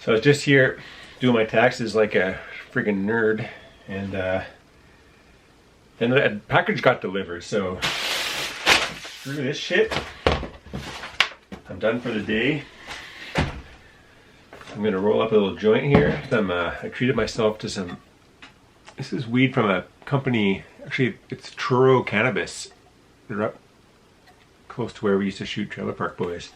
So I was just here doing my taxes like a friggin' nerd, and then the package got delivered, so screw this shit. I'm done for the day. I'm gonna roll up a little joint here. I treated myself to some, this is weed from a company, actually it's Truro Cannabis. They're up close to where we used to shoot Trailer Park Boys.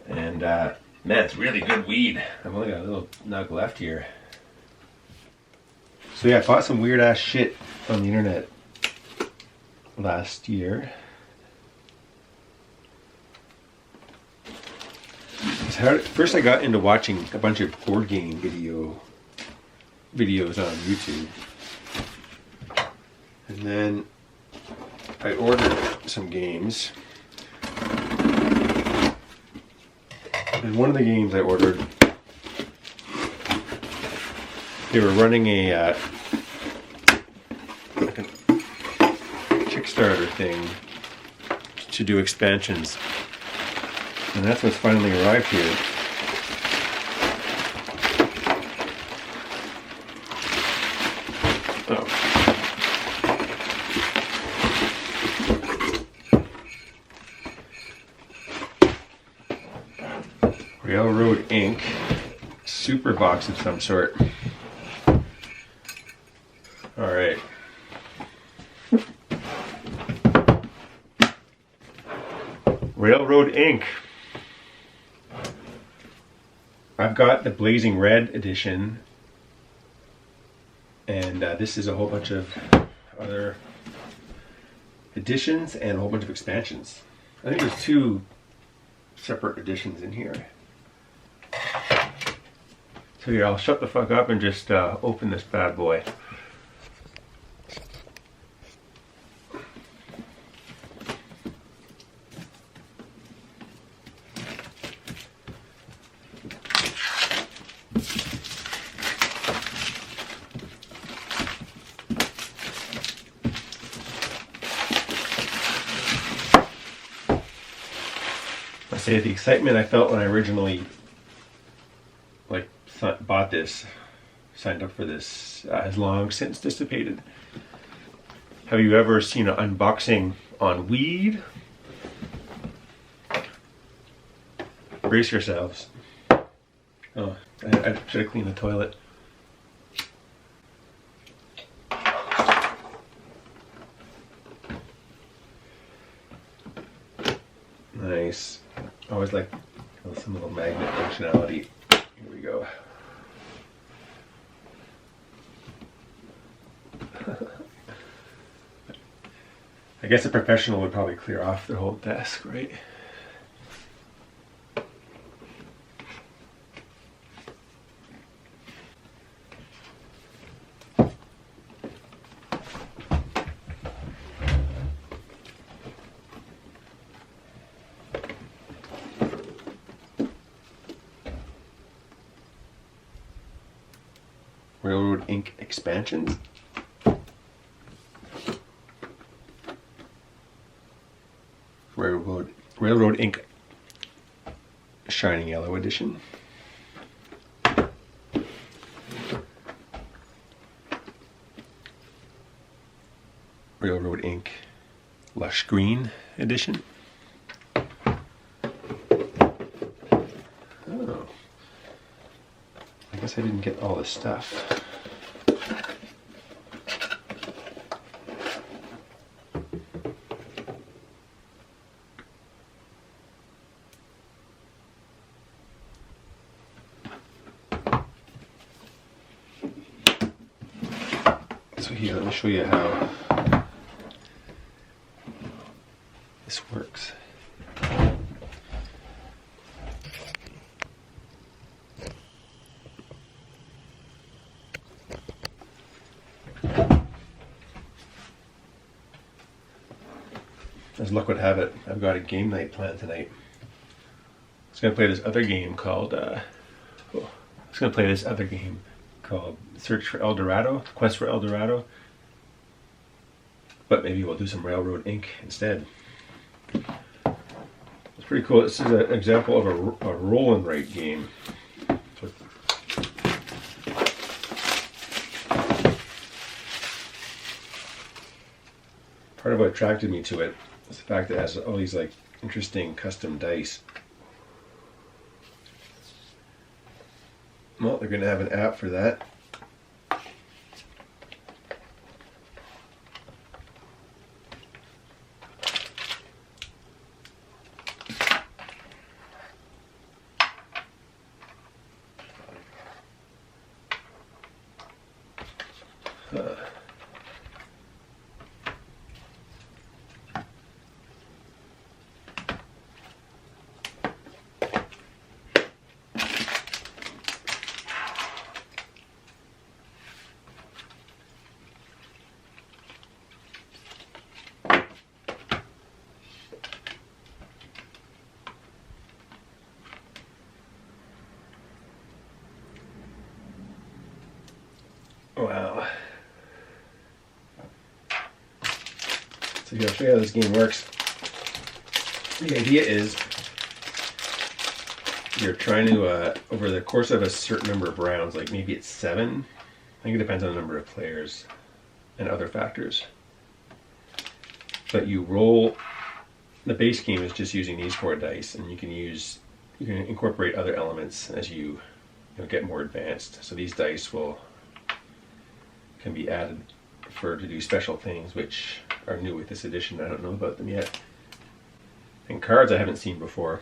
And man, it's really good weed. I've only got a little nug left here. So yeah, I bought some weird ass shit on the internet last year. First I got into watching a bunch of board game videos on YouTube. And then I ordered some games. And one of the games I ordered, they were running a like a Kickstarter thing to do expansions, and that's what's finally arrived here. Oh. Railroad Inc. Super box of some sort. Alright. Railroad Inc. I've got the Blazing Red edition, and this is a whole bunch of other editions and a whole bunch of expansions. I think there's 2 separate editions in here. So yeah, I'll shut the fuck up and just open this bad boy. I say the excitement I felt when I originally bought this, signed up for this, has long since dissipated. Have you ever seen an unboxing on weed? Brace yourselves. Oh, I should have cleaned the toilet. Nice. I always like some little magnet functionality. Here we go. I guess a professional would probably clear off their whole desk, right? Railroad Inc. expansions. Railroad Inc. Shining Yellow edition. Railroad Inc. Lush Green edition. Oh. I guess I didn't get all this stuff. So here, let me show you how this works. As luck would have it, I've got a game night planned tonight. I was going to play this other game called Search for El Dorado, Quest for El Dorado. But maybe we'll do some Railroad Inc. instead. It's Pretty cool. This is an example of a roll and write game. So part of what attracted me to it is the fact that it has all these like interesting custom dice. Well, they're going to have an app for that. Wow. So here, I'll show you how this game works. The idea is you're trying to, over the course of a certain number of rounds, like maybe it's 7, I think it depends on the number of players and other factors. But you roll, the base game is just using these 4 dice, and you can incorporate other elements as you get more advanced. So these dice can be added to do special things, which are new with this edition. I don't know about them yet. And cards I haven't seen before.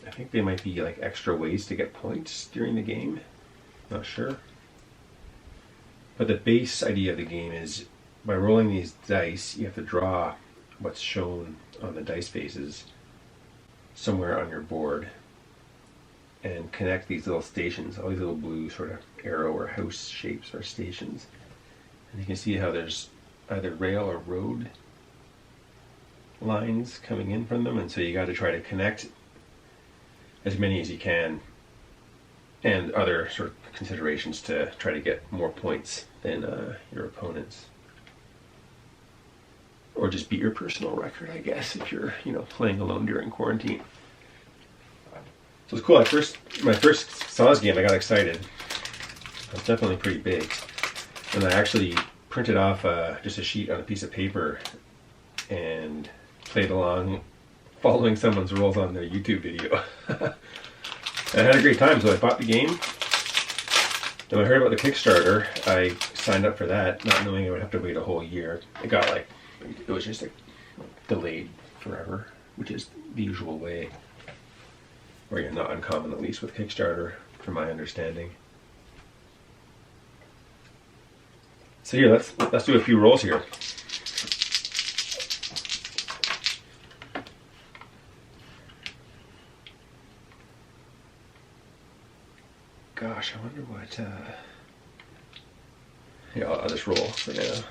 I think they might be like extra ways to get points during the game. Not sure. But the base idea of the game is by rolling these dice, you have to draw what's shown on the dice faces somewhere on your board and connect these little stations. All these little blue sort of arrow or house shapes are stations. And you can see how there's either rail or road lines coming in from them, and so you got to try to connect as many as you can, and other sort of considerations to try to get more points than your opponents, or just beat your personal record, I guess, if you're playing alone during quarantine. So it's cool. My first saw this game, I got excited. It's definitely pretty big. And I actually printed off just a sheet on a piece of paper and played along following someone's rolls on their YouTube video. I had a great time, so I bought the game. When I heard about the Kickstarter, I signed up for that, not knowing I would have to wait a whole year. It was just delayed forever, which is the usual way, or not uncommon, at least with Kickstarter, from my understanding. So yeah, let's do a few rolls here. Gosh, I wonder what. Yeah, I'll just roll for now.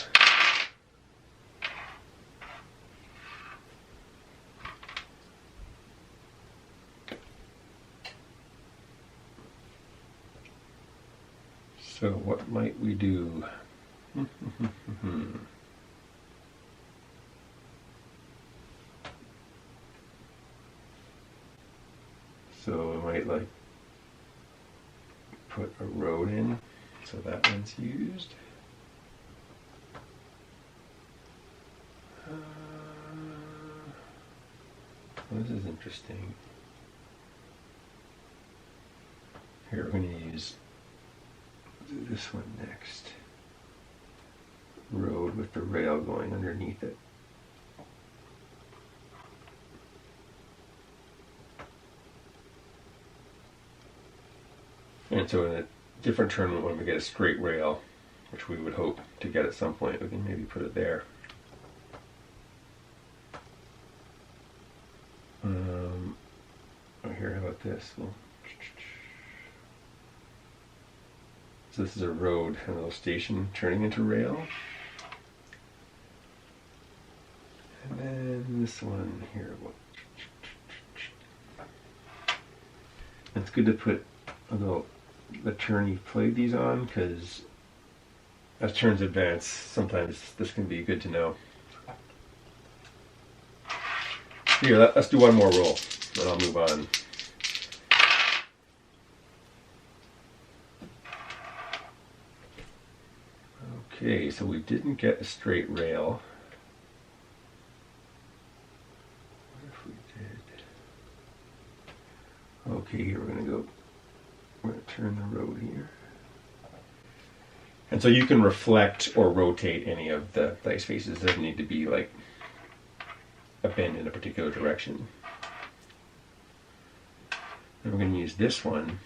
So what might we do? So I might put a road in, so that one's used. This is interesting. Here, we're going to do this one next. Road with the rail going underneath it. And so in a different turn, when we get a straight rail, which we would hope to get at some point, we can maybe put it there. Here, how about this? Well, so this is a road, and a little station turning into rail. And then this one here. It's good to put a little the turn you've played these on, because as turns advance, sometimes this can be good to know. Here, let's do one more roll. then I'll move on. Okay, so we didn't get a straight rail. What if we did? Okay, here we're going to turn the road here. And so you can reflect or rotate any of the dice faces. It doesn't need to be like a bend in a particular direction. And we're going to use this one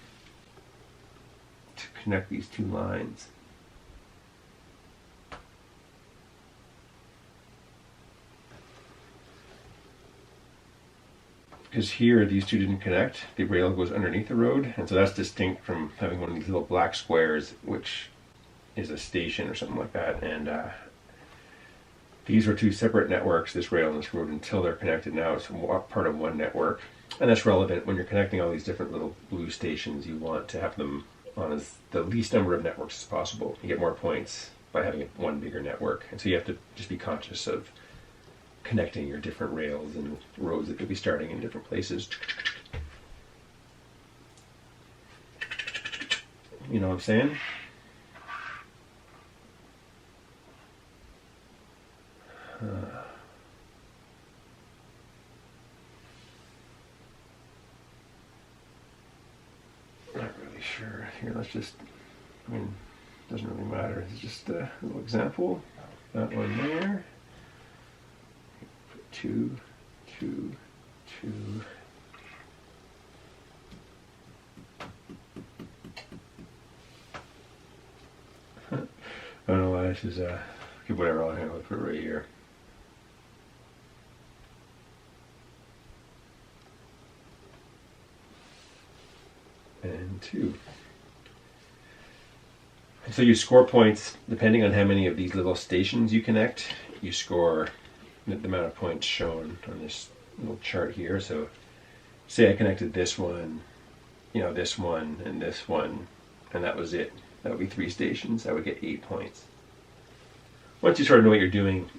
to connect these two lines. Because here these two didn't connect, the rail goes underneath the road, and so that's distinct from having one of these little black squares, which is a station or something like that. And these were two separate networks, this rail and this road, until they're connected. Now it's part of one network, and that's relevant when you're connecting all these different little blue stations. You want to have them on the least number of networks as possible. You get more points by having one bigger network, and so you have to just be conscious of connecting your different rails and roads that could be starting in different places. You know what I'm saying? Not really sure. Here, let's just, I mean, it doesn't really matter. It's just a little example. That one there. 2, 2, 2. I don't know why this is okay, whatever, I'll put it right here. And 2. And so you score points depending on how many of these little stations you connect. You score the amount of points shown on this little chart here. So say I connected this one, this one, and this one, and that was it. That would be 3 stations. I would get 8 points. Once you sort of know what you're doing,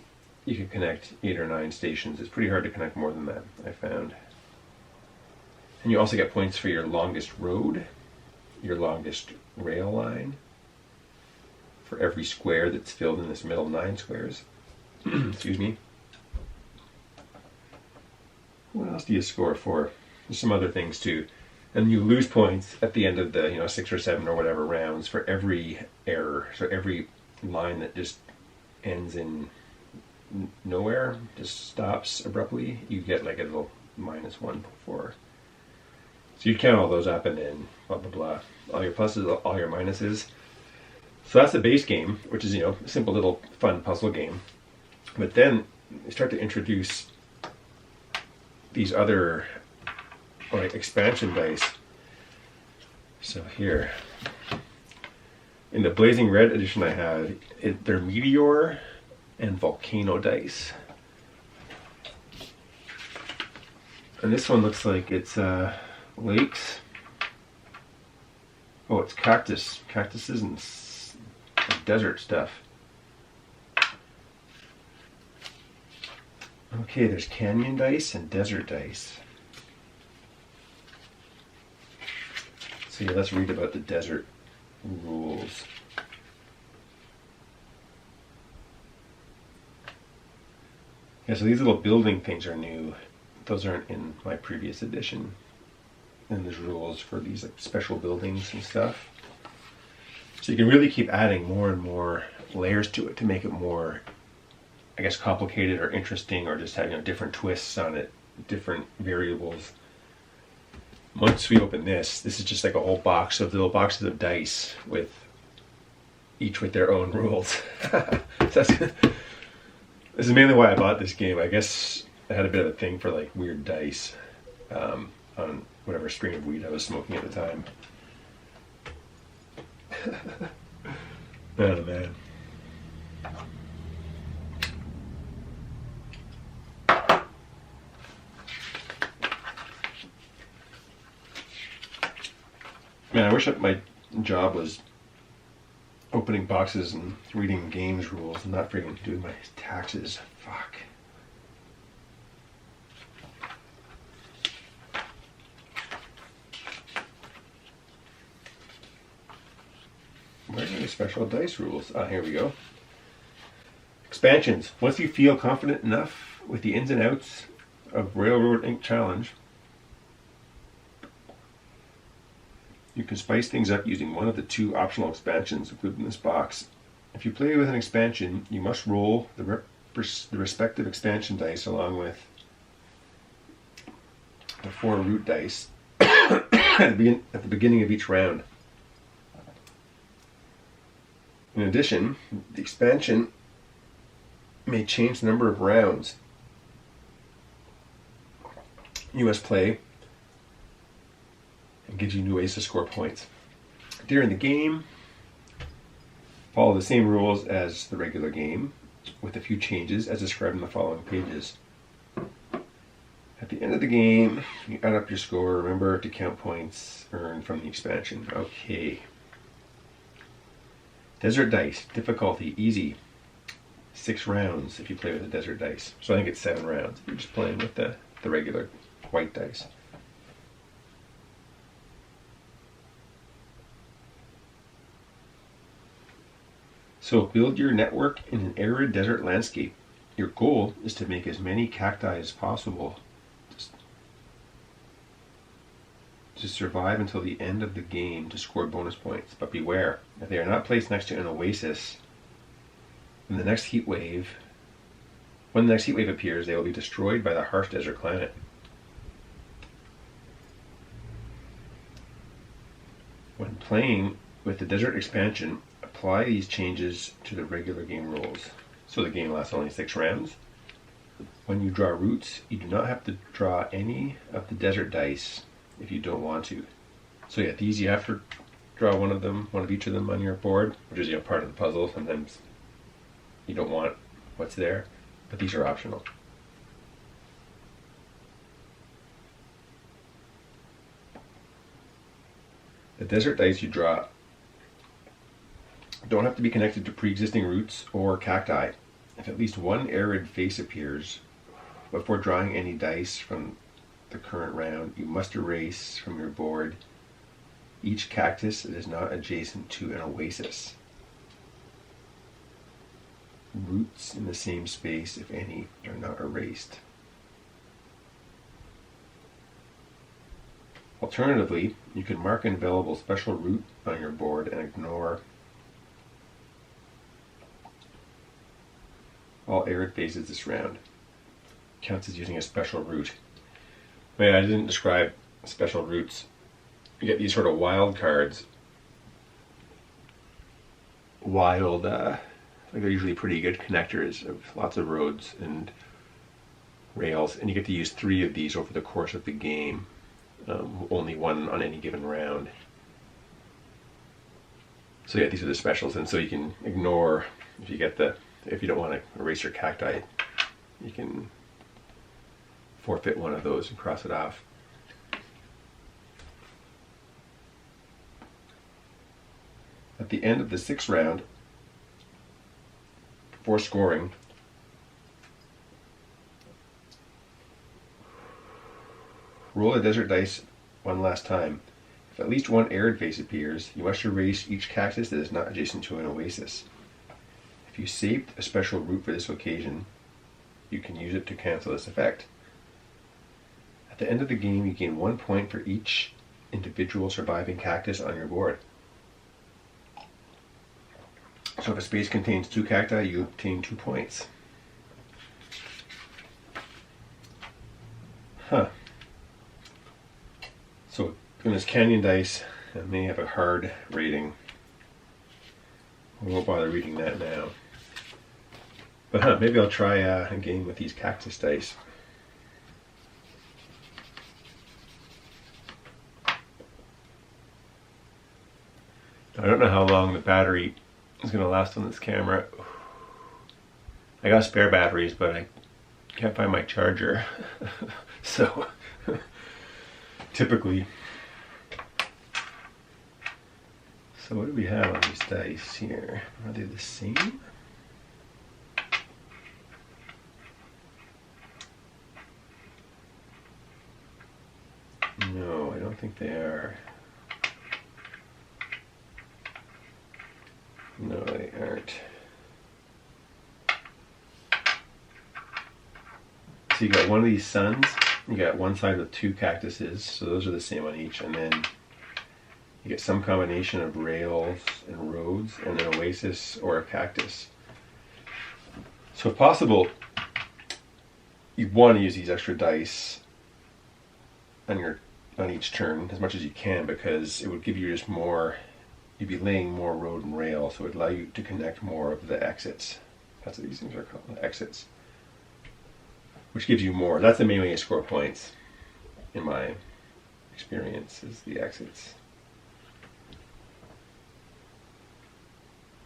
you can connect 8 or 9 stations. It's pretty hard to connect more than that, I found. And you also get points for your longest road, your longest rail line, for every square that's filled in this middle 9 squares. Excuse me. What else do you score for? There's some other things too. And you lose points at the end of the 6 or 7 or whatever rounds for every error. So every line that just ends in nowhere, just stops abruptly, you get like a little -1 for. So you count all those up and then blah blah blah. All your pluses, all your minuses. So that's the base game, which is a simple little fun puzzle game. But then you start to introduce these other like expansion dice. So here, in the Blazing Red edition I have, they're Meteor and Volcano dice. And this one looks like it's lakes. Oh, it's cactuses and desert stuff. Okay, there's canyon dice and desert dice. So yeah, let's read about the desert rules. Yeah, so these little building things are new. Those aren't in my previous edition. And there's rules for these like special buildings and stuff. So you can really keep adding more and more layers to it to make it more, I guess, complicated or interesting, or just have different twists on it, different variables. Once we open this is just like a whole box of little boxes of dice with each with their own rules. This is mainly why I bought this game. I guess I had a bit of a thing for like weird dice on whatever strain of weed I was smoking at the time. Oh man. Man, I wish my job was opening boxes and reading games rules and not freaking doing my taxes. Fuck. Where are the special dice rules? Ah, here we go. Expansions. Once you feel confident enough with the ins and outs of Railroad Ink Challenge, you can spice things up using one of the 2 optional expansions included in this box. If you play with an expansion, you must roll the respective expansion dice along with the 4 root dice at the beginning of each round. In addition, the expansion may change the number of rounds you must play and gives you new ways to score points. During the game, follow the same rules as the regular game, with a few changes as described in the following pages. At the end of the game, you add up your score. Remember to count points earned from the expansion. Okay. Desert dice, difficulty, easy. 6 rounds if you play with the desert dice. So I think it's 7 rounds if you're just playing with the regular white dice. So build your network in an arid desert landscape. Your goal is to make as many cacti as possible to survive until the end of the game to score bonus points. But beware, if they are not placed next to an oasis, when the next heat wave appears, they will be destroyed by the harsh desert climate. When playing with the desert expansion, apply these changes to the regular game rules. So the game lasts only 6 rounds. When you draw roots, you do not have to draw any of the desert dice if you don't want to. So yeah, these you have to draw one of each of them on your board, which is part of the puzzle. Sometimes you don't want what's there, but these are optional. The desert dice you draw don't have to be connected to pre-existing roots or cacti. If at least one arid face appears before drawing any dice from the current round, you must erase from your board each cactus that is not adjacent to an oasis. Roots in the same space, if any, are not erased. Alternatively, you can mark an available special root on your board and ignore all arid faces this round. Counts as using a special root. Wait, I didn't describe special roots. You get these sort of wild cards. They're usually pretty good connectors of lots of roads and rails, and you get to use 3 of these over the course of the game. Only 1 on any given round. So yeah, these are the specials, and so you can ignore if you don't want to erase your cacti, you can forfeit one of those and cross it off. At the end of the 6th round, before scoring, roll the desert dice one last time. If at least one arid face appears, you must erase each cactus that is not adjacent to an oasis. If you saved a special root for this occasion, you can use it to cancel this effect. At the end of the game, you gain 1 point for each individual surviving cactus on your board. So if a space contains 2 cacti, you obtain 2 points. So in this canyon dice, it may have a hard rating. I won't bother reading that now. But maybe I'll try a game with these cactus dice. I don't know how long the battery is going to last on this camera. I got spare batteries, but I can't find my charger. So typically. So what do we have on these dice here? Are they the same? No, I don't think they are. No, they aren't. So you got one of these suns, you got one side with 2 cactuses, so those are the same on each, and then you get some combination of rails and roads, and an oasis or a cactus. So if possible, you want to use these extra dice on each turn as much as you can, because it would give you just more, you'd be laying more road and rail, so it would allow you to connect more of the exits. That's what these things are called, the exits. Which gives you more. That's the main way you score points, in my experience, is the exits.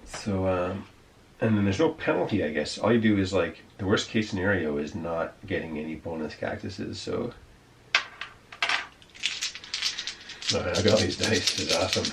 So, and then there's no penalty, I guess. All you do is, like, the worst case scenario is not getting any bonus cactuses, so. Oh, I've got all these dice, this is awesome.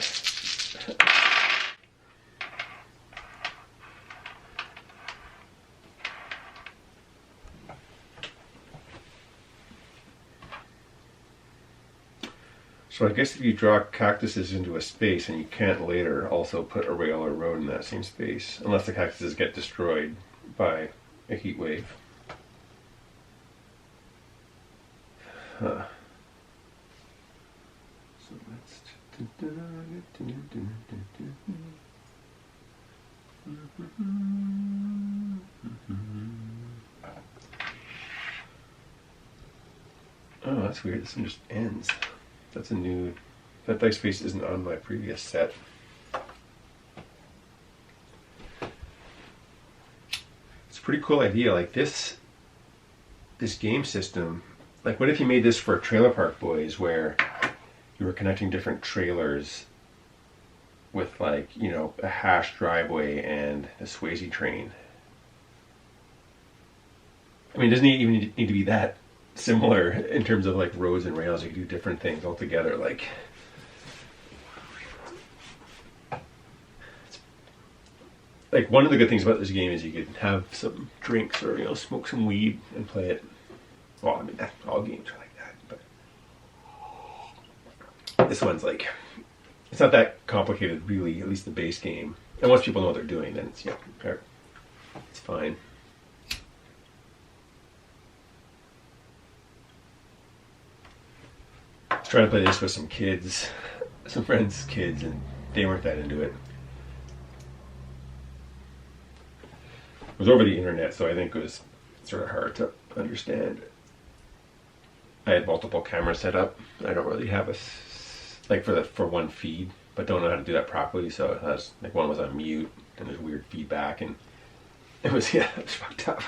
So I guess if you draw cactuses into a space, and you can't later also put a rail or road in that same space, unless the cactuses get destroyed by a heat wave. Huh. So let's... Oh, that's weird. This one just ends. That's a new... That dice face isn't on my previous set. It's a pretty cool idea. Like this game system, like what if you made this for Trailer Park Boys, where you were connecting different trailers with, like, you know, a hash driveway and a Swayze train. I mean, it doesn't even need to be that similar in terms of like roads and rails. You can do different things altogether. Like one of the good things about this game is you could have some drinks or, you know, smoke some weed and play it. Well, I mean, all games are like that, but this one's like, it's not that complicated really, at least the base game. And once people know what they're doing, then it's, yeah, it's fine. I was trying to play this with some kids, some friends' kids, and they weren't that into it. It was over the internet, so I think it was sort of hard to understand. I had multiple cameras set up. I don't really have for one feed, but don't know how to do that properly. So I was, like, one was on mute, and there's weird feedback, and it was it was fucked up.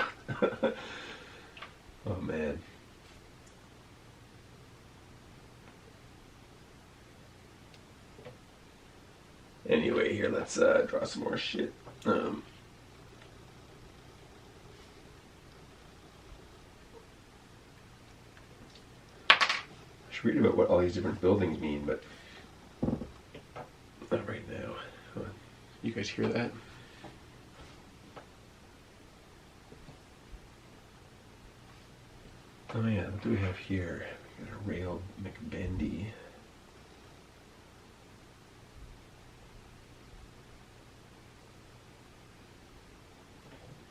Oh man. Anyway, here, let's draw some more shit. I should read about what all these different buildings mean, but not right now. You guys hear that? Oh yeah, what do we have here? We got a rail McBendy.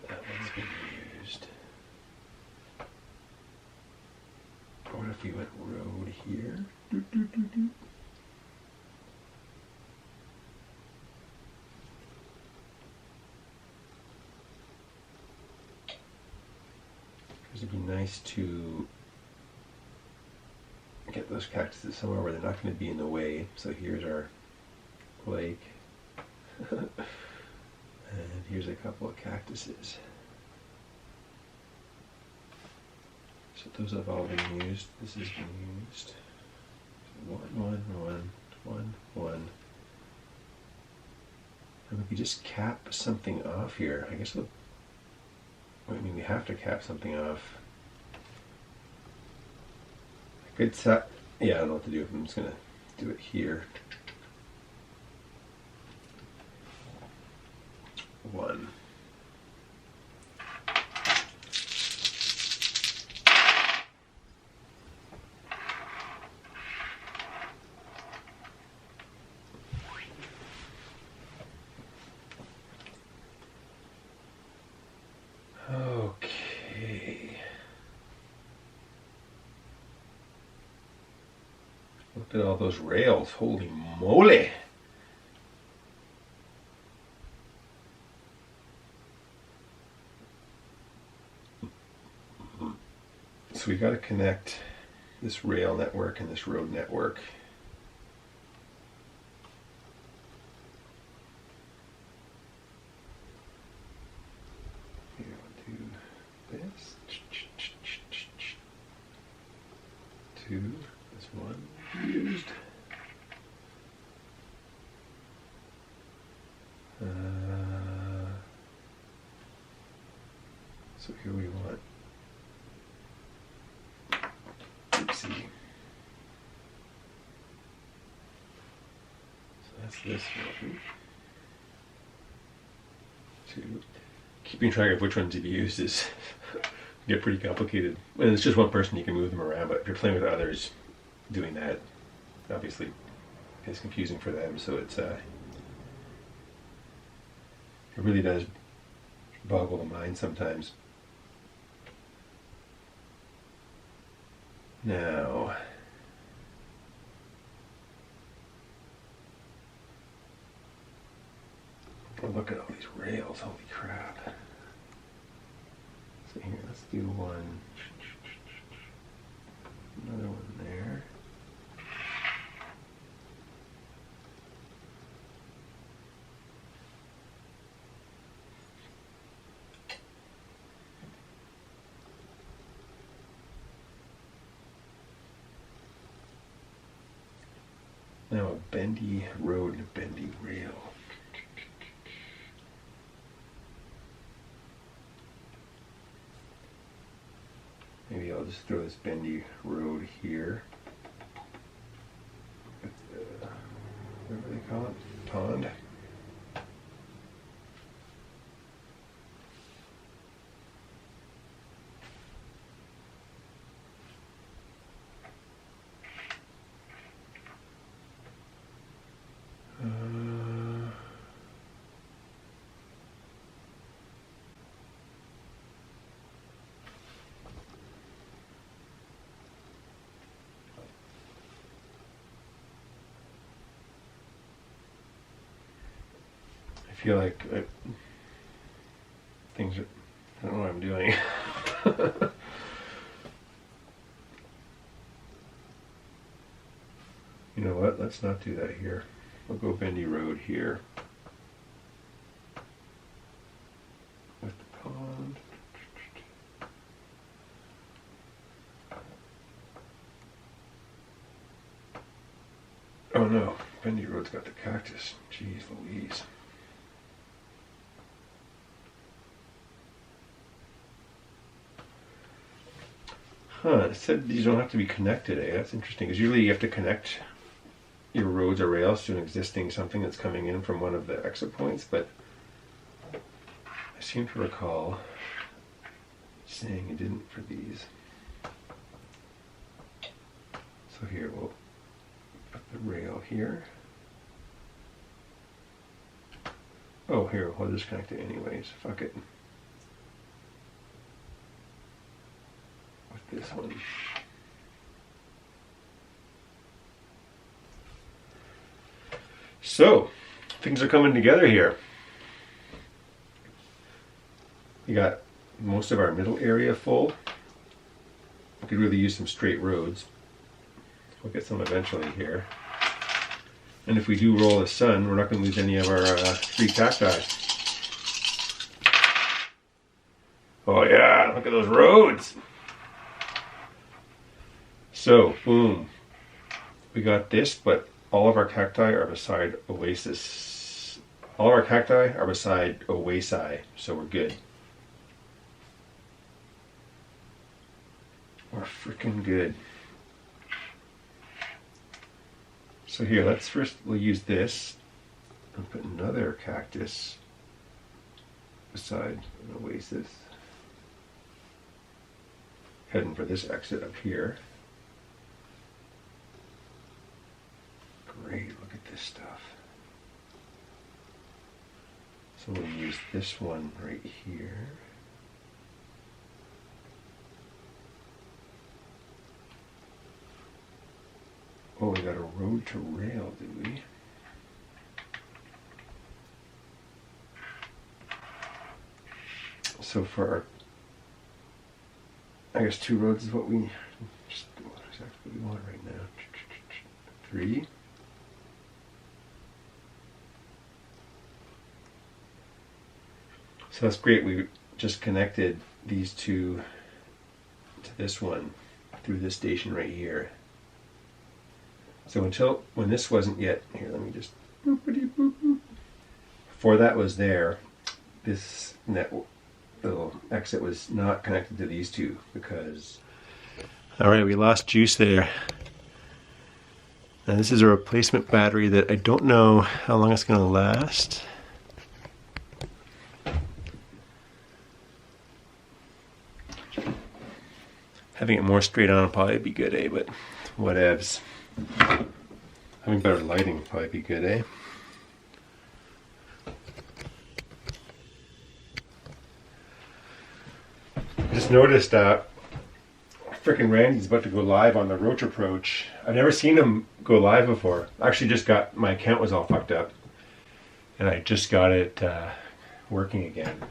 That one's been used. What if we went road here? It'd be nice to get those cactuses somewhere where they're not going to be in the way. So here's our lake. And here's a couple of cactuses. So those have all been used. This has been used. 1, 1, 1, 1, 1. And we could just cap something off here. I guess we'll... I mean, we have to cap something off. I could set... Yeah, I don't know what to do. I'm just going to do it here. 1. Look at all those rails. Holy moly. So we got to connect this rail network and this road network. Here, I'll do this. Two. This one used. So here we want. Oopsie. So that's this one. Two. Keeping track of which ones you've used is get pretty complicated. And it's just one person, you can move them around, but if you're playing with others, doing that obviously is confusing for them. So it's it really does boggle the mind sometimes. Now, oh, look at all these rails, holy crap. So here, let's do one, another one there. Now a bendy road and a bendy rail. Maybe I'll just throw this bendy road here. Whatever they call it, pond. I feel like things are, I don't know what I'm doing. You know what, let's not do that here. We'll go bendy road here. With the pond. Oh no, bendy road's got the cactus. Jeez Louise. Huh, it said these don't have to be connected, eh? That's interesting, because usually you have to connect your roads or rails to an existing something that's coming in from one of the exit points, but I seem to recall saying it didn't for these. So here, we'll put the rail here. Oh, here, we'll just connect it anyways. Fuck it. This one. So, things are coming together here. We got most of our middle area full. We could really use some straight roads. We'll get some eventually here. And if we do roll the sun, we're not going to lose any of our free cacti. Oh yeah, look at those roads! So, boom. We got this, but all of our cacti are beside oasis. All of our cacti are beside oasi, so we're good. We're freaking good. So here, let's first, we'll use this and put another cactus beside an oasis. Heading for this exit up here. Great, look at this stuff. So we'll use this one right here. Oh, we got a road to rail, did we? So for, I guess 2 roads is what we, exactly what we want right now. 3. So that's great. We just connected these 2 to this one through this station right here. So until, when this wasn't yet, here, let me just, before that was there, this little exit was not connected to these 2 because, all right, we lost juice there. And this is a replacement battery that I don't know how long it's going to last. Having it more straight on would probably be good, eh? But whatevs. Having better lighting would probably be good, eh? I just noticed frickin' Randy's about to go live on the Roach Approach. I've never seen him go live before. I actually just got, my account was all fucked up. And I just got it working again.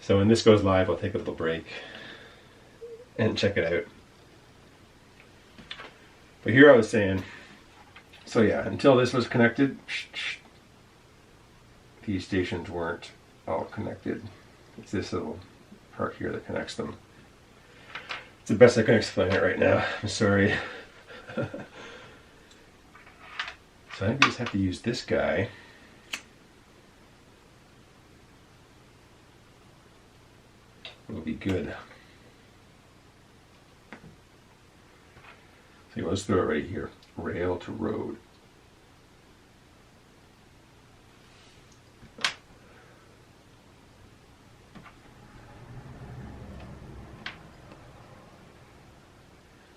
So when this goes live, I'll take a little break and check it out. But here I was saying, so yeah, until this was connected, these stations weren't all connected. It's this little part here that connects them. It's the best I can explain it right now. I'm sorry. So I think we just have to use this guy. It'll be good. So let's throw it right here. Rail to road.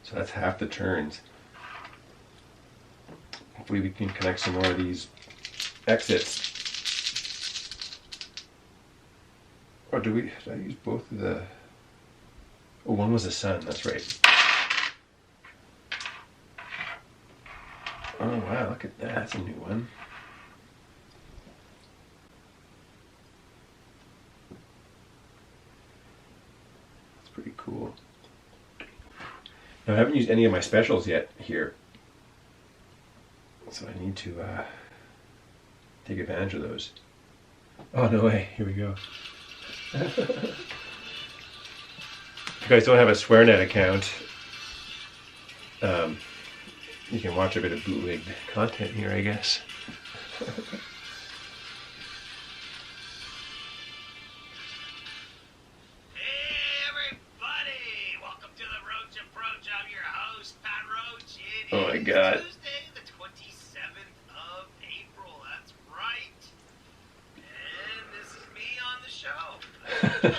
So that's half the turns. Hopefully we can connect some more of these exits. Or did I use both of the, oh, one was the sun, that's right. Oh wow, look at that, that's a new one. That's pretty cool. Now, I haven't used any of my specials yet here. So I need to take advantage of those. Oh no way, here we go. If you guys don't have a Sweatnet account, you can watch a bit of bootlegged content here, I guess. Oh my God. Tuesday, the 27th of April. That's right. And this is me on the show.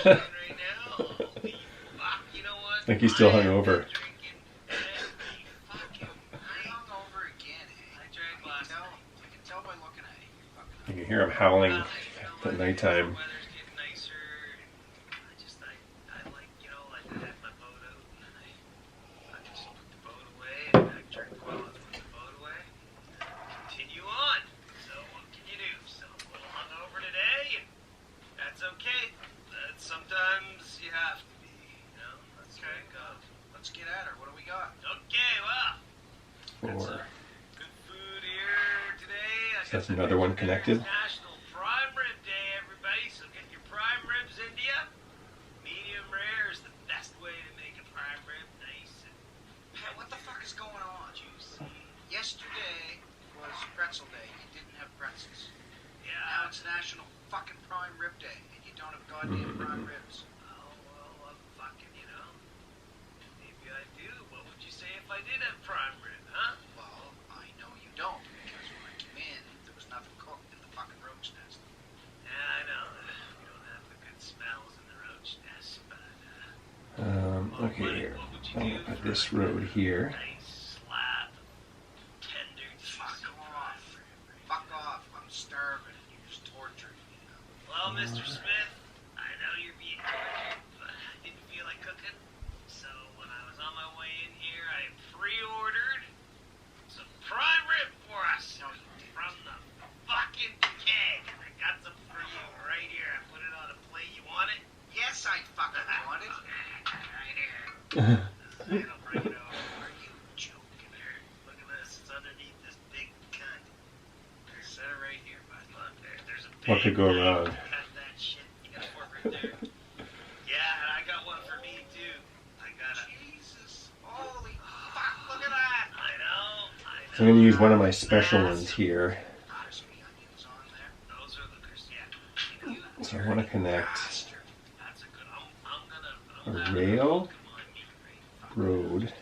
Right now. Holy fuck, you know what? I think he's still hungover. Fuck him. I hung over again, eh? I drank last night. I can tell by looking at you. You can hear him howling at nighttime. Weather's getting nicer. I like, you know, like I had my boat out and then I just put the boat away and I drank while I put the boat away. Continue on. So what can you do? So I'm a little hungover today and that's okay. Sometimes you have to be, you know. That's okay. Let's get at her. What do we got? Okay, well. Got some good food here today. So that's another one connected. National Prime Rib Day, everybody. So get your prime ribs into you. Medium rare is the best way to make a prime rib nice. Hey, what the fuck is going on? Juice. Yesterday was pretzel day. You didn't have pretzels. Yeah. Now it's National fucking Prime Rib Day, and you don't have goddamn prime ribs. Oh, well, fucking, you know. Maybe I do. What would you say if I did have prime rib, huh? Well, I know you don't, because when I came in, there was nothing cooked in the fucking roach nest. Yeah, I know. We don't have the good smells in the roach nest, but, Okay, here. I'm gonna put this road here. Nice slab of tender fuck off. Fuck off. I'm starving and you're just torturing me now. Well, Mr. Smith, I know you're being tortured, but I didn't feel like cooking. So when I was on my way in here, I pre-ordered some prime What could go wrong? That shit. You got a fork right there. Yeah, and I got one for me too. I got a. Jesus, holy fuck! Look at that. I know. So I'm going to use one of my special ones here. Those are the yeah. So I want to connect That's a good. I'm a gonna. rail, Come on, me, road.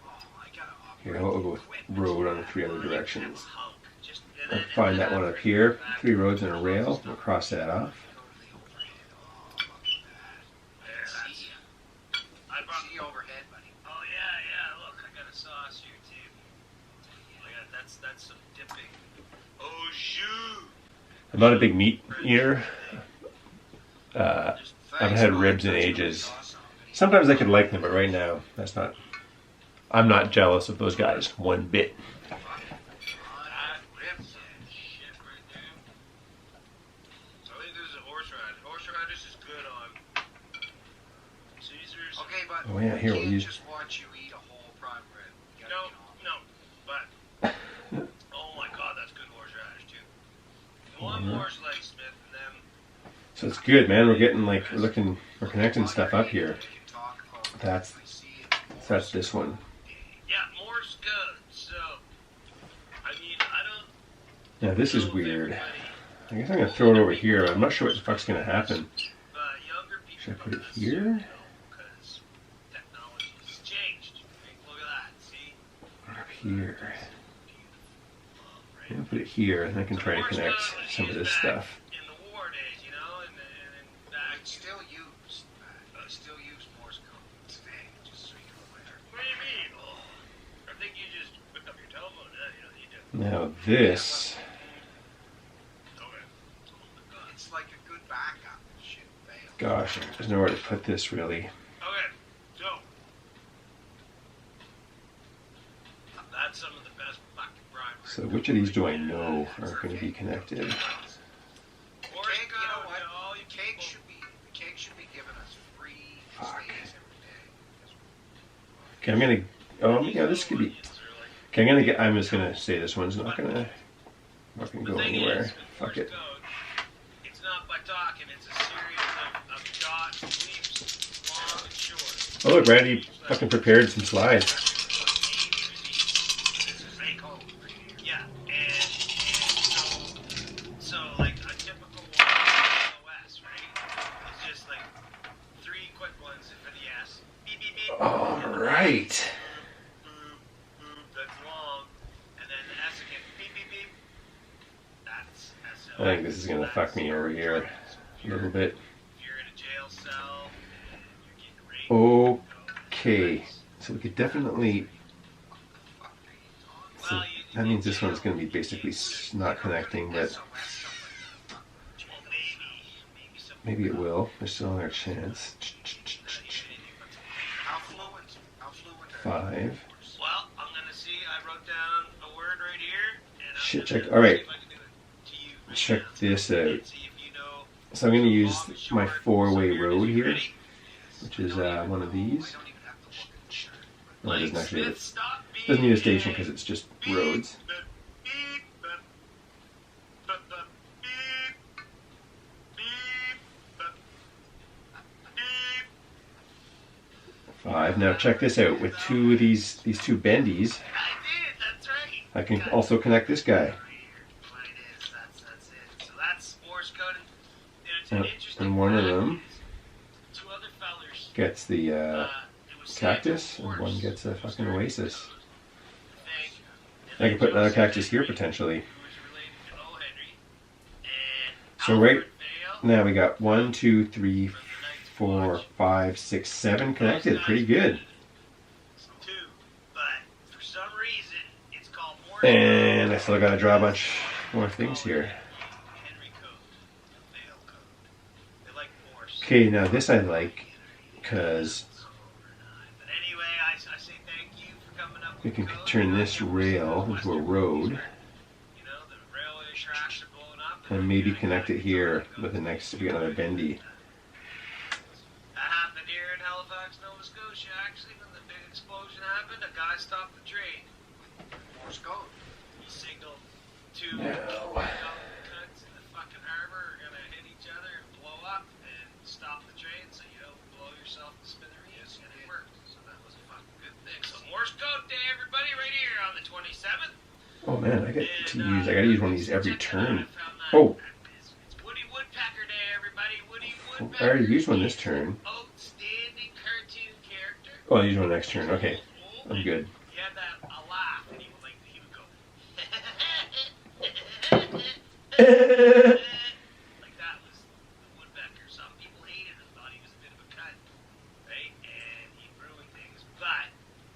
Oh, I gotta Here, I'll go with road on the 3 other directions. Just I'll find that one up here. 3 roads and a rail. We'll cross that off. I brought the overhead, buddy. Oh yeah. Look, I got a sauce here too. That's some dipping. Oh shoot! I'm not a big meat eater. I haven't had ribs in ages. Sometimes I could like them, but right now, I'm not jealous of those guys one bit. Ribs and shit right there. I think this is a horseradish. Horseradish is good on Caesar's. Okay, but Oh yeah, here we'll use. just watch you eat a whole prime rib. No, but oh my god, that's good horseradish too. One more slice, Smith, and then. So it's good, man. We're getting we're connecting stuff up here. That's this one. Yeah, more's good. So, I mean, I don't. Now this is weird. I guess I'm gonna throw it over here. I'm not sure what the fuck's gonna happen. Younger people Should I put it here? because technology has changed. Look at that. See? Or up here. I'm gonna put it here, and I can try to connect some of this stuff. In the war days, you know, and back. It's still used. Still use Morse code today, just so you're aware. What do you mean? Oh, I think you just pick up your telephone. You do. Now this. It's like a good backup. Shit fails. Gosh, there's nowhere to put this really. Okay, so that's some of the best fucking primers. So which of these do I know are going to be connected? Cake should be giving us free Fuck. stays every day. Okay, I'm gonna. Yeah, this could be. Okay, I'm just gonna say this one's not gonna go anywhere. Fuck it. It's not by talking, it's a series of dots, leaps, long and short. Oh look, Randy fucking prepared some slides. Yeah, and so like a typical one OS, right? It's just like 3 quick ones for the S. Beep beep beep. All right. That's long. And then the S again. Beep beep beep. That's SO. I think this is gonna fuck me over here a little bit. If you're in a jail cell and you're getting raped. Okay, so we could definitely. So that means this one's going to be basically not connecting, but maybe it will. There's still another chance. 5. Well, I'm gonna see. I wrote down a word right here. And Shit, check. All right, check this out. So I'm going to use my 4-way road here, which is one of these. No, it doesn't actually. It doesn't need a station because it's just roads. 5. Now check this out. With 2 of these 2 bendies, I can also connect this guy. And one of them gets the cactus, and one gets a fucking oasis. I can put another cactus here potentially. So right now we got 1, 2, 3, 4, 5, 6, 7 connected. Pretty good. And I still got to draw a bunch more things here. Okay, now this I like because we can turn this rail into a road and maybe connect it here with the next, if we got another bendy. That happened here in Halifax, Nova Scotia. Actually, when the big explosion happened, a guy stopped the train. Morse code. He signaled 2 cuts in the fucking harbor. man, I gotta use one of these every turn. Oh, It's Woody Woodpecker Day, everybody. Woody I Woodpecker. already used one this turn. Outstanding cartoon character. Oh, I'll use one next turn. Okay, I'm good. He had that a laugh, and he would go like that was the Woodpecker. Some people hated him, thought he was a bit of a cunt, right? And he ruined things. But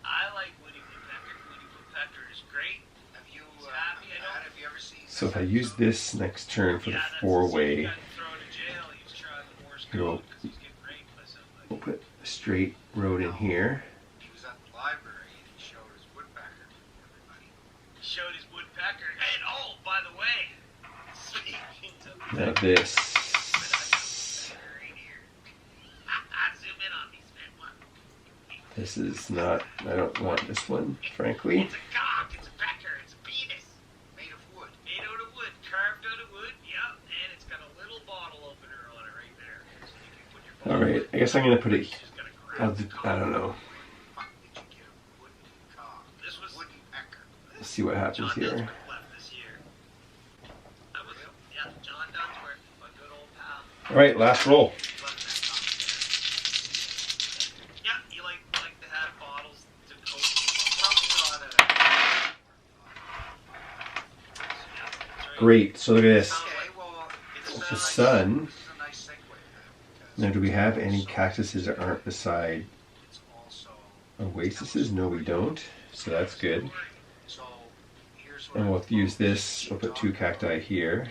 I like Woody Woodpecker. Woody Woodpecker is great. Have you happy? Have you ever seen? So if I use this next turn for the four-way, we'll put a straight road in here. He was at the library and he showed his woodpecker to everybody. He showed his woodpecker. And oh, by the way, speaking to Now this. zoom in on me, Smith. One. This is not. I don't want this one, frankly. It's a cock. It's a pecker. It's a penis. Made of wood. Made out of wood. Carved out of wood. Yep. And it's got a little bottle opener on it right there. So you can put your All right. I guess I'm gonna put it. Just gonna grab the I don't know. Fuck, did you get a wooden cock? This was wooden pecker. Let's see what happens John here. Dunsworth left this year. That was John Dunsworth, my good old pal. All right, last roll. Yeah, you like to have bottles to open. Great. So look at this. Okay, well, It's the sun. This is a nice segue. Now, do we have any cactuses that aren't beside It's also oases? No, we don't. So that's good. so here's And we'll use this. We'll put 2 cacti here.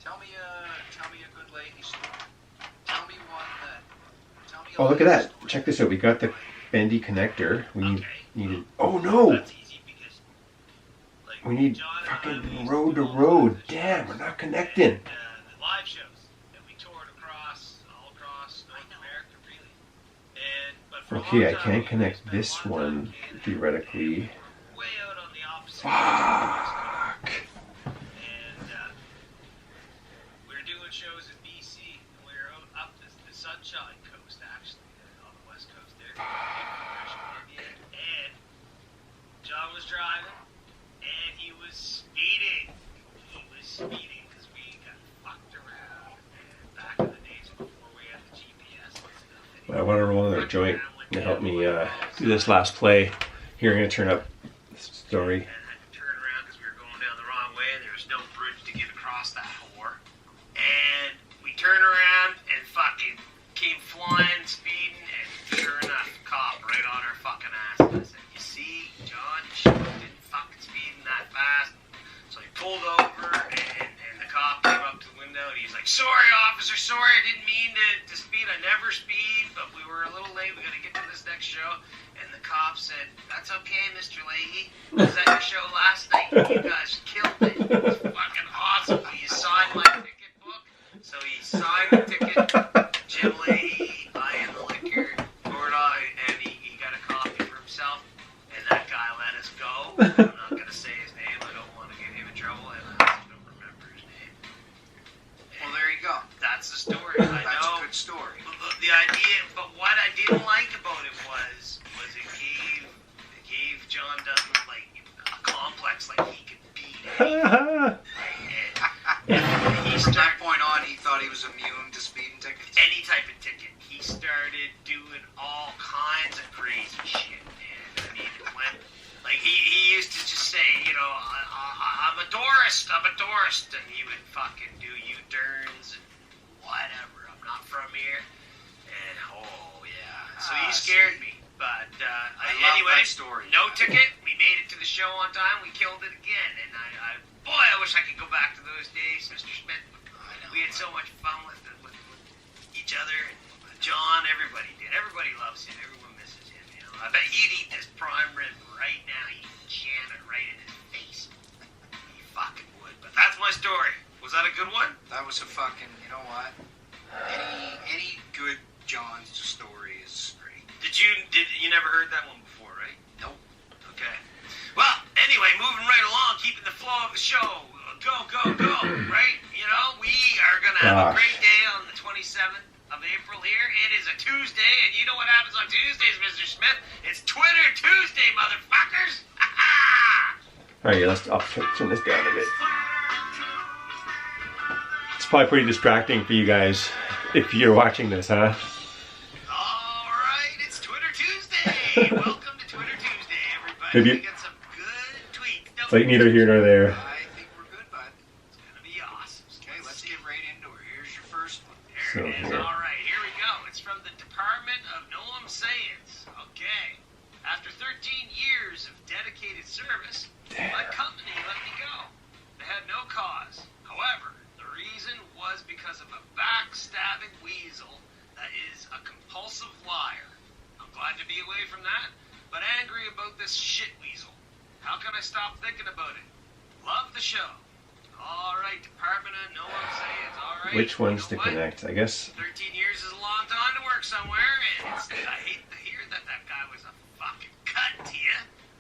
Tell me a good lady story. Tell me one that. Tell me a Oh, look at lady that. story. Check this out. We got the bendy connector. We Okay. needed. Oh no! That's easy because, like, We need John and I, we fucking used road to do all road. the Damn, shows we're not connecting. and, the live shows that we toured all across North America, really. But for a Okay, I long time, can't we connect spent a this lot of time one in Canada, theoretically. and we were way out on the opposite coast of the West Fuck. Coast. And we were doing shows in BC, and we were out up the Sunshine Coast, actually, on the West Coast there. And John was driving, and he was speeding. He was speeding because we got fucked around. And back in the days before we had the GPS and stuff. I want to roll another joint to help me do this last play. Here, I'm going to turn up the story. And had to turn around because we were going down the wrong way, and there was no bridge to get across that whore. And we turned around and fucking came flying, speeding, and sure enough, cop right on our fucking ass. And I said, "You see, John, you shouldn't have been fucking speeding that fast." So he pulled over, and the cop came up to the window, and he's like, "Sorry, officer, sorry, I didn't mean to speed. I never speed, but we were a little late. We got to get to this next show." And the cop said, "That's okay, Mr. Leahy. I was at your show last night. You guys killed it. It was fucking awesome. Will you sign my ticket book?" So he signed the ticket. Jim Leahy, I am the liquor, and he got a copy for himself. And that guy let us go. I'm not going to say his name. I don't want to get him in trouble, and I also don't remember his name. Well, there you go. That's the story. I That's know. a good story. But the idea, but what I didn't like about it was it gave John Dutton like a complex, like he could beat anything. And he From that started point on, he thought he was immune to speeding tickets. any type of ticket. He started doing all kinds of crazy shit, man. I mean, like he used to just say, you know, I'm a tourist, and he would fucking do U-turns and whatever. I'm not from here, and oh yeah, so he scared me. But I love anyway, that story. no ticket. We made it to the show on time. We killed it again, and boy, I wish I could go back to those days, Mr. Smith. I know. We had so much fun with each other. John, everybody did. Everybody loves him. Everyone misses him. You know, I bet he'd eat this prime rib right now. He'd jam it right in his face. He fucking would. But that's my story. Was that a good one? That was a fucking, you know what? Any good John's story is great. Did you never heard that one before, right? Nope. Okay. Well, anyway, moving right along, keeping the flow of the show. Go, right? You know, we are going to have a great day on the 27th of April here. It is a Tuesday, and you know what happens on Tuesdays, Mr. Smith? It's Twitter Tuesday, motherfuckers! All right, I'll turn this down a bit. It's probably pretty distracting for you guys if you're watching this, huh? All right, it's Twitter Tuesday. Welcome to Twitter Tuesday, everybody. Maybe- We got some good tweets. It's like neither here nor there. I think we're good, bud. It's gonna be awesome. Okay, let's get right into it. Here's your first one. There it is. So, All right, here we go. It's from the Department of Noam Sayans. Okay. After 13 years of dedicated service, my company let me go. They had no cause. However, the reason was because of a backstabbing weasel that is a compulsive liar. I'm glad to be away from that, but angry about this shit weasel. How can I stop thinking about it? Love the show. All right, Department of Noam Sayans. All right. Which ones to You know what? connect? I guess 13 years is a long time to work somewhere, and I hate to hear that guy was a fucking cunt to you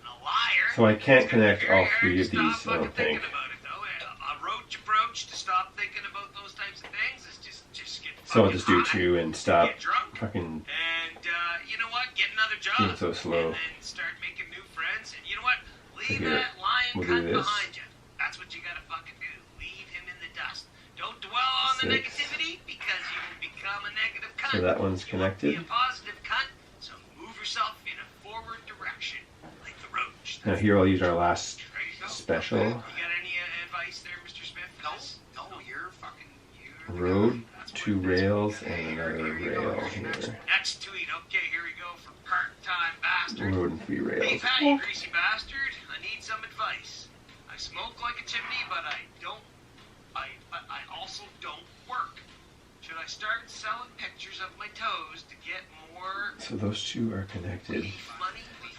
and a liar. so. I can't It's gonna be connect very all hard three to of these. stop I don't fucking thinking think. about it, though. A roach approach to stop thinking about those types of things is just get So I'll fucking just do high, two and stop. get drunk, Fucking and you know what? Get another job. being so slow. And then start making new friends. And you know what? Leave Here, that lying we'll do cunt this. behind you. That's what you gotta fucking do. Leave him in the dust. Don't dwell on the 6. negativity because you will become a negative cunt. So that one's You want to be connected. a positive cunt, so move yourself in a forward direction, like the roach. Now here I'll use our last There you go. special. You got any advice there, Mr. Smith? for No, this? no, you're fucking. You're the Road, That's 2 what- rails, okay, and here another we go. rail here. Next tweet. Okay, here we go from part-time bastard. Road and 3 Hey, rails. Patty, greasy bastard. I need some advice. I smoke like a chimney, but I also don't work. Should I start selling pictures of my toes to get more So those 2 are connected. beef money? We've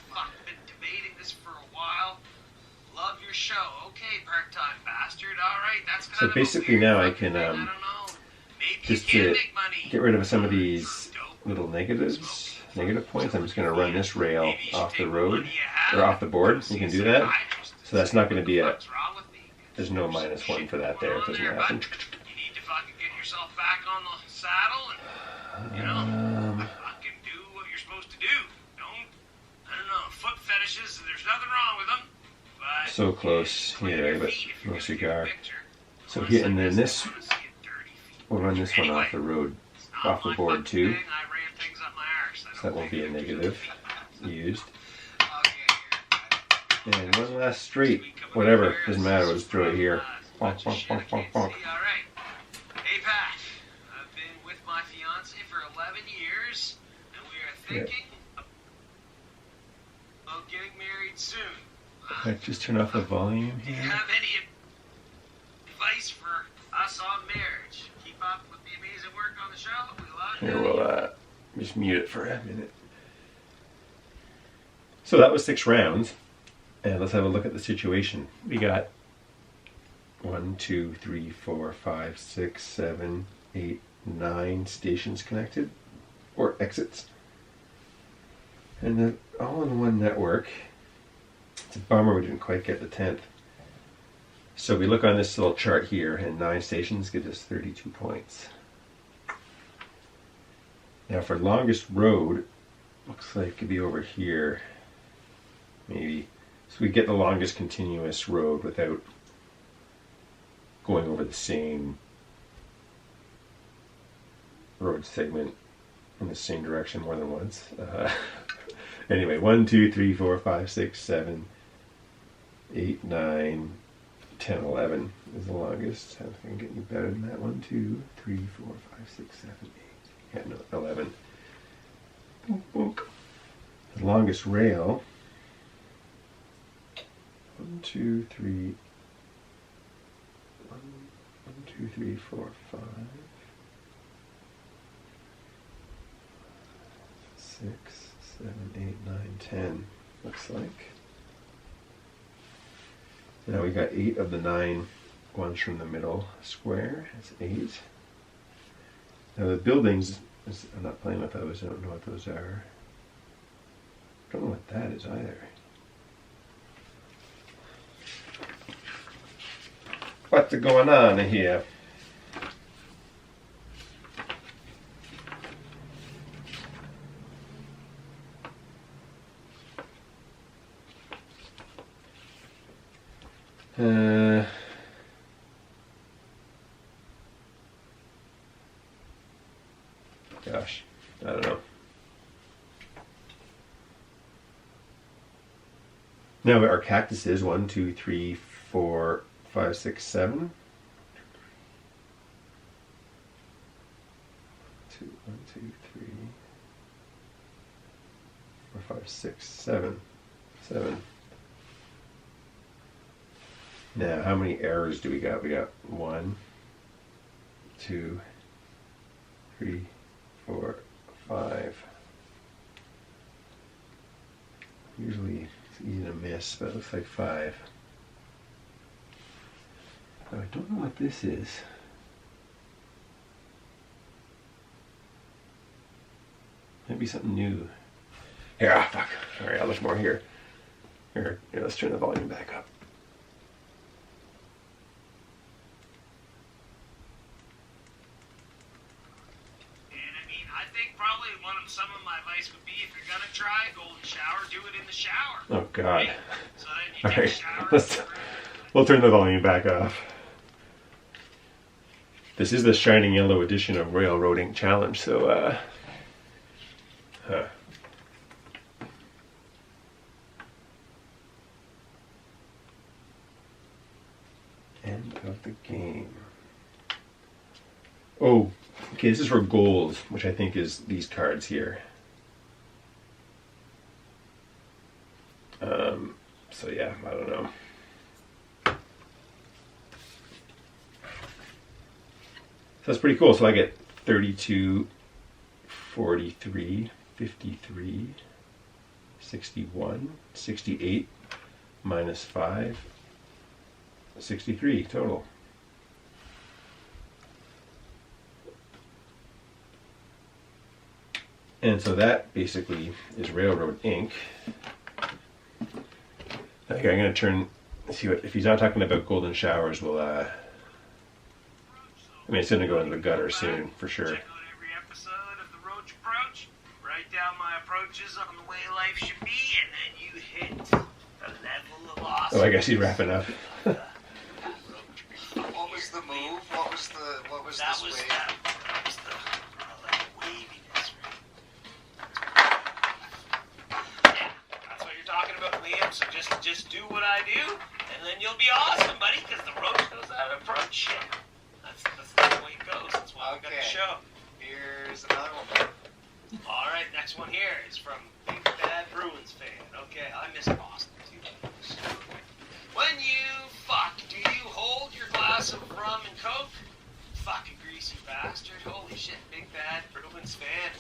been debating this for a while. Love your show. Okay, part-time bastard. All right, that's kind So of basically a weird now I fucking can, thing. I don't know. Maybe just you can to make money. get rid of some of these Dope. little negatives, negative points, I'm just going to run this rail Maybe you should off the take the road, money you have or off the board. You can do that. So that's not going to be a, What's wrong with me? there's no -1 for that there. It doesn't happen. You need to fucking get yourself back on the saddle and, you know, fucking do what you're supposed to do. I don't know, foot fetishes, there's nothing wrong with them. But So close clean here, your but feet if no you're gonna cigar. take a picture. So I here, wanna and see then this, I wanna see your dirty feet. we'll run this one Anyway, off the road, it's not off the my board fucking too. thing. I ran things up my arse. I So that don't won't be a think negative used. Okay, here. And one last straight, whatever, doesn't matter, we'll just throw it here. Bonk, bonk, bonk, bonk, bonk. Alright. Hey Pat, I've been with my fiance for 11 years, and we are thinking about getting married soon. I just turn off the volume Do you here. have any advice for us on marriage? Keep up with the amazing work on the show. We love Here, you. we'll just mute it for a minute. So that was 6 rounds, and let's have a look at the situation. We got 1, 2, 3, 4, 5, 6, 7, 8, 9 stations connected, or exits. And they're all in one network. It's a bummer we didn't quite get the 10th. So we look on this little chart here, and 9 stations gives us 32 points. Now for longest road, looks like it could be over here, maybe. So we get the longest continuous road without going over the same road segment in the same direction more than once. Anyway, 1, 2, 3, 4, 5, 6, 7, 8, 9, 10, 11 is the longest. I don't think I can get any better than that. 1, 2, 3, 4, 5, 6, 7, 8. Yeah, no, 11. Boink, boink. The longest rail. 1, 2, 3. 1, 2, 3, 4, 5. 6, 7, 8, 9, 10. Looks like. Now we got 8 of the 9 ones from the middle square. That's 8. Now the buildings, I'm not playing with those. I don't know what those are. Don't know what that is either. What's going on here? Gosh, I don't know. Now our cactus is 1, 2, 3, 4, 5, 6, 7. 1, 2, 3, 4, 5, 6, 7. 7. Now, how many errors do we got? We got 1, 2, 3, 4, 5. Usually it's easy to miss, but it looks like 5. So I don't know what this is. Might be something new. Here, fuck. Alright, I'll look more here. Here, let's turn the volume back up. Some of my advice would be, if you're gonna try a golden shower, do it in the shower. Oh God! Right? So then you take a shower. We'll turn the volume back off. This is the shining yellow edition of Railroading Challenge, so End of the game. Oh. Okay, this is for gold, which I think is these cards here. So yeah, I don't know. So that's pretty cool. So I get 32, 43, 53, 61, 68, minus 5, 63 total. And so that basically is Railroad Inc. Okay, I'm going to turn, see what, if he's not talking about golden showers, we'll, I mean, it's going to go into the gutter soon, for sure. Check out every episode of The Roach Approach. Write down my approaches on the way life should be, and then you hit the level of awesome. Oh, I guess he's wrapping up. What was the move? What was this wave? That was the waviness, right? Yeah, that's what you're talking about, Liam. So just do what I do, and then you'll be awesome, buddy, because the roach knows how to approach shit. That's the way it goes. That's why we got the show. Here's another one. All right, next one here is from Big Bad Bruins fan. Okay, I miss Boston too. When you fuck, do you hold your glass of rum and coke? Fucking greasy bastard. Holy shit, Big Bad Bruins fan.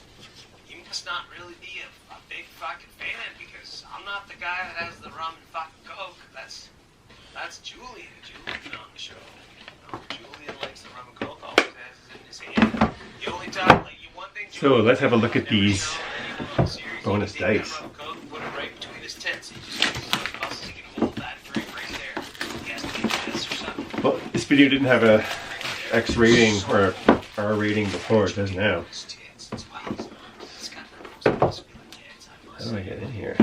You must not really be a big fucking fan, because I'm not the guy that has the rum and fucking coke. That's Julian. Julian on the show. You know, Julian likes the rum and coke, always has it in his hand. The only time, like, one thing. So let's have a look at these bonus dice. Put it right between his tits. He can hold that drink right there. He has to get this or something. Well, this video didn't have a X rating or R rating before, it does now. How do I get in here?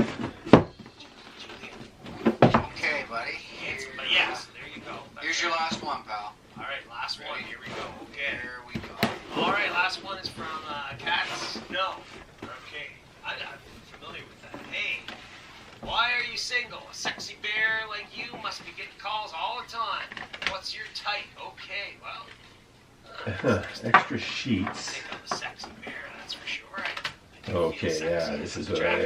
Okay, buddy. Yes, there you go. Here's your last one, pal. All right, last one. Here we go. Okay. Here we go. All right, last one is from Cats. No. Okay. I'm familiar with that. Hey, why are you single? A sexy bear like you must be getting calls all the time. What's your type? Okay, well. Extra sheets. I think I'm a sexy bear, that's for sure. I Okay, yeah, this is what I... I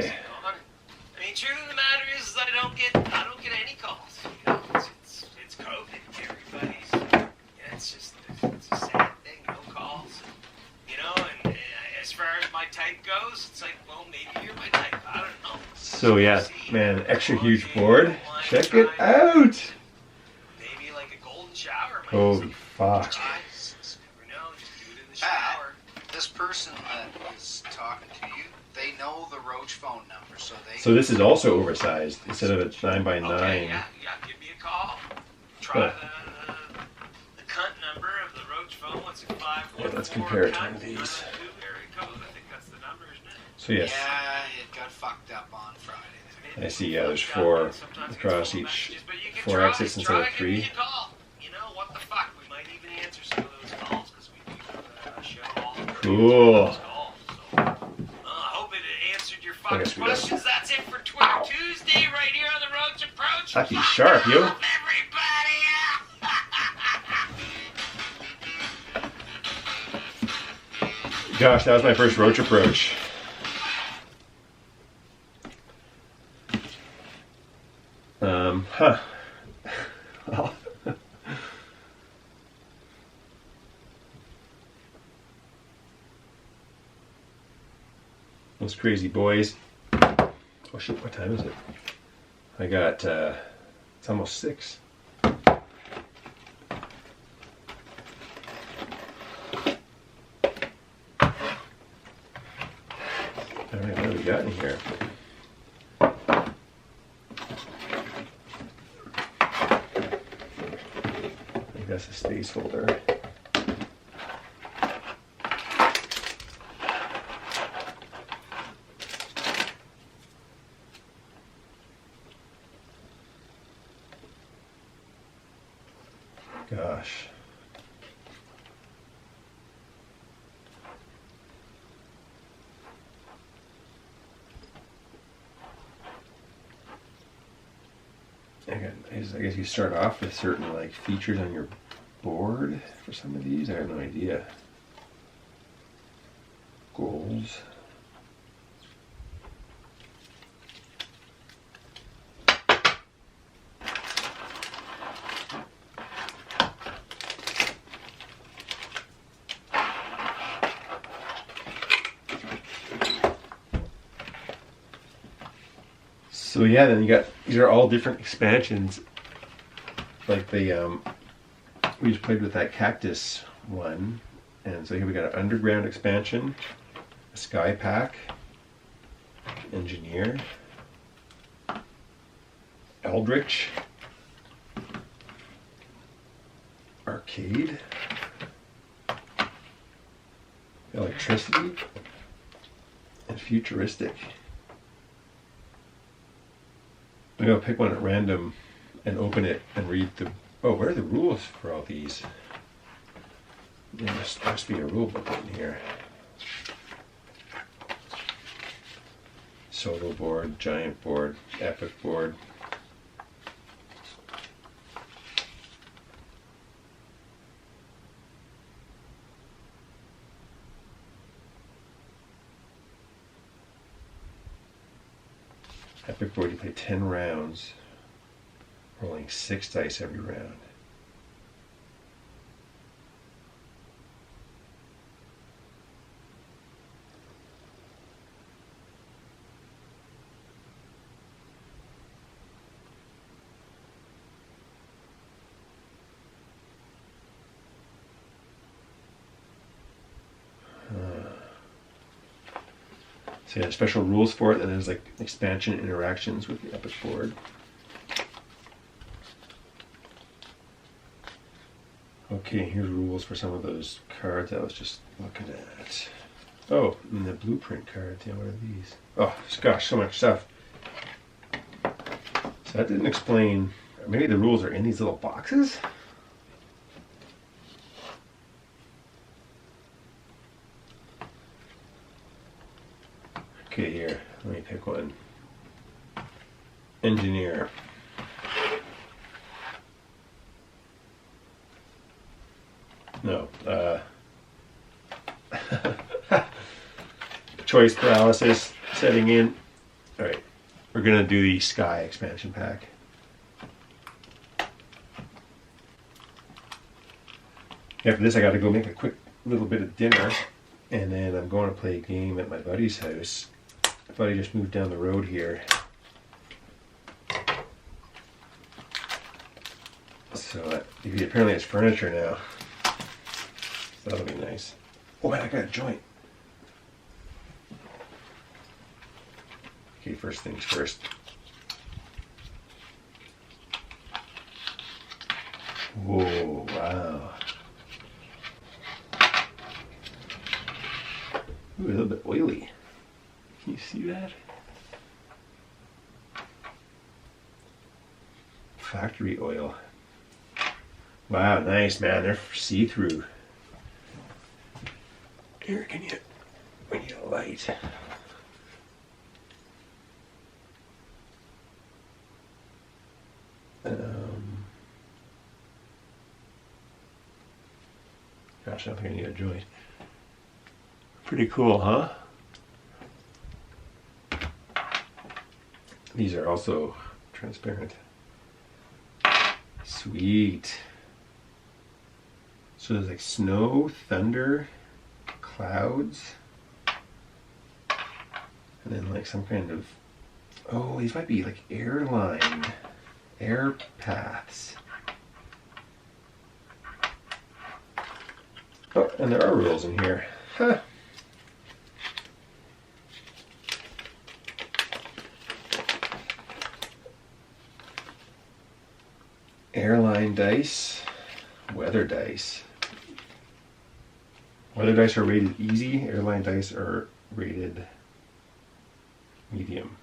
mean, truth of the matter is I don't get any calls. You know, it's COVID. Everybody's, it's a sad thing. No calls. You know, and as far as my type goes, it's like, well, maybe you're my type. I don't know. So yeah, man, extra huge board. Check it out. Maybe like a golden shower. Holy fuck. Never know. Just do it in the shower. This person that is talking to you, they know the Roach phone number, so they. So this is also oversized. Instead of a 9x9. Okay, yeah, give me a call. Try the cunt number of the Roach phone. What's it, 544? Yeah, let's compare it to one of these. I think that's the number, isn't it? So yes. Yeah, it got fucked up on Friday. I see, yeah, there's 4 across each, 4 exits instead of 3. You know, what the fuck? We might even answer some of those calls because we do show all the Cool. calls. So, I hope it answered your fucking questions. That's it for Twitter Tuesday right here on the Roach Approach. Lucky sharp, yo. Everybody. Gosh, that was my first roach approach. Huh. Well. Those crazy boys. Oh shit, what time is it? I got, it's almost 6. Alright, what do we got in here? I think that's a space holder. Gosh. I guess you start off with certain like features on your board for some of these. I have no idea. Goals. So yeah, then you got, these are all different expansions. Like the, we just played with that cactus one. And so here we got an underground expansion, a sky pack, engineer, eldritch, arcade, electricity, and futuristic. I'm going to pick one at random and open it and read the... Oh, what are the rules for all these? There must be a rule book in here. Solo board, giant board, epic board. Epic board, you play 10 rounds, rolling 6 dice every round. So yeah, special rules for it, and there's like expansion interactions with the epic board. Okay, here's rules for some of those cards I was just looking at. Oh, and the blueprint cards. Yeah, what are these? Oh, gosh, so much stuff. So that didn't explain. Maybe the rules are in these little boxes? Okay, here, let me pick one. Engineer. No, choice paralysis setting in. All right, we're gonna do the Sky expansion pack. After this, I gotta go make a quick little bit of dinner, and then I'm going to play a game at my buddy's house. My buddy just moved down the road here. So apparently it's furniture now. So that'll be nice. Oh man, I got a joint. Okay, first things first. Whoa, wow. Ooh, a little bit oily. Can you see that? factory oil. Wow, nice, man. They're see-through. Here, we need a light. Gosh, I don't think I need a joint. Pretty cool, huh? These are also transparent. Sweet. So there's like snow, thunder, clouds, and then like some kind of, oh, these might be like airline, air paths. Oh, and there are rules in here. Huh. Airline dice, weather dice. Weather dice are rated easy, airline dice are rated medium.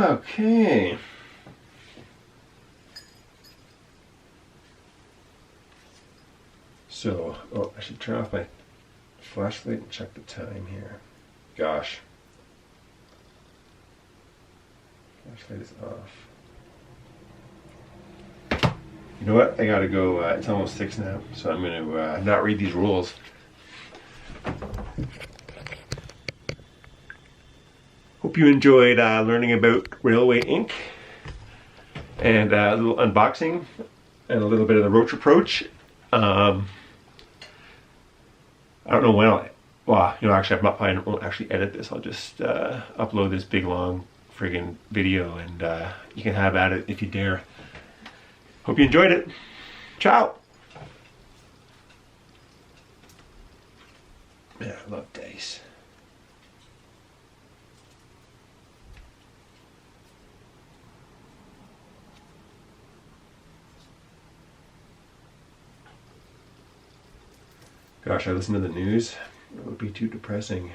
Okay. So, oh, I should turn off my flashlight and check the time here. Gosh. Flashlight is off. You know what? I gotta go. It's almost 6 now, so I'm gonna not read these rules. Hope you enjoyed learning about Railway Ink and a little unboxing and a little bit of the Roach approach. I don't know when actually I won't actually edit this. I'll just upload this big long friggin' video and you can have at it if you dare. Hope you enjoyed it. Ciao! Yeah, I love dice. Gosh, I listen to the news. It would be too depressing.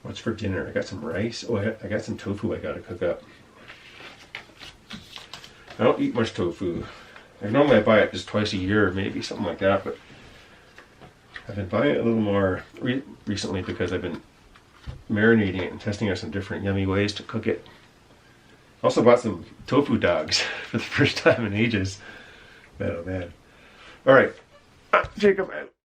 What's for dinner? I got some rice. Oh, I got some tofu I gotta cook up. I don't eat much tofu. Normally I buy it just twice a year, maybe something like that, but I've been buying it a little more recently because I've been marinating it and testing out some different yummy ways to cook it. Also bought some tofu dogs for the first time in ages. Man, oh man. Alright, Jacob out.